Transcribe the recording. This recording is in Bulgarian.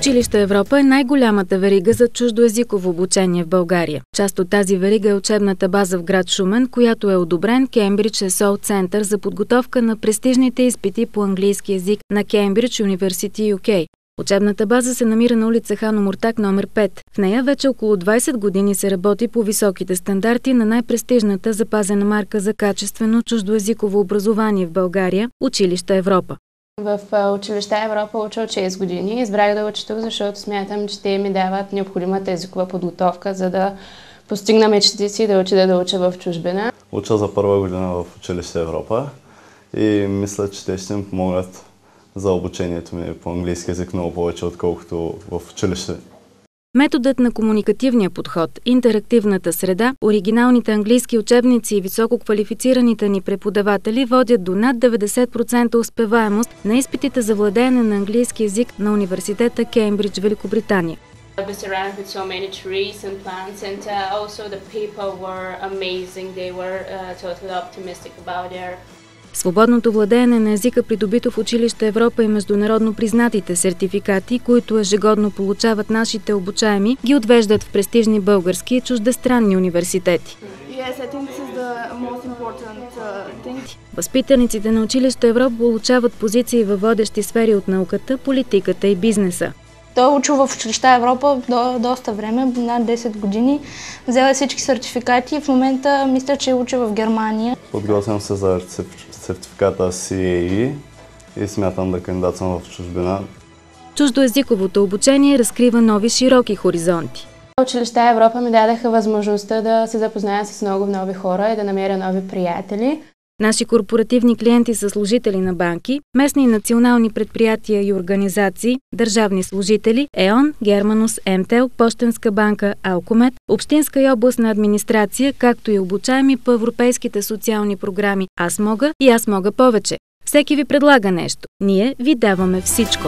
Училище Европа е най-голямата верига за чуждоезиково обучение в България. Част от тази верига е учебната база в град Шумен, която е одобрен Кембридж ЕСОЛ център за подготовка на престижните изпити по английски език на Кембридж University UK. Учебната база се намира на улица Хан Омуртаг номер 5. В нея вече около 20 години се работи по високите стандарти на най-престижната запазена марка за качествено чуждоезиково образование в България – Училище Европа. В Училище Европа уча от 6 години. Избрах да уча тук, защото смятам, че те ми дават необходимата езикова подготовка, за да постигна мечтите си да уча в чужбина. Уча за първа година в Училище Европа и мисля, че те ще ми помогнат за обучението ми по английски език много повече, отколкото в училище. Методът на комуникативния подход, интерактивната среда, оригиналните английски учебници и висококвалифицираните ни преподаватели водят до над 90% успеваемост на изпитите за владеене на английски език на университета Кембридж, Великобритания. Свободното владеене на езика, придобито в Училище Европа и международно признатите сертификати, които ежегодно получават нашите обучаеми, ги отвеждат в престижни български и чуждестранни университети. Възпитаниците на Училище Европа получават позиции във водещи сфери от науката, политиката и бизнеса. Той учил в Училище Европа доста време, над 10 години. Взела всички сертификати и в момента мисля, че учи в Германия. Подготвям се за сертификата CAE и смятам да кандидатствам в чужбина. Чуждоезиковото обучение разкрива нови широки хоризонти. Училище Европа ми дадаха възможността да се запозная с много нови хора и да намеря нови приятели. Наши корпоративни клиенти са служители на банки, местни и национални предприятия и организации, държавни служители, ЕОН, Германус, МТЕЛ, Пощенска банка, Алкомет, общинска и областна администрация, както и обучаеми по европейските социални програми Аз мога и Аз мога повече. Всеки ви предлага нещо. Ние ви даваме всичко.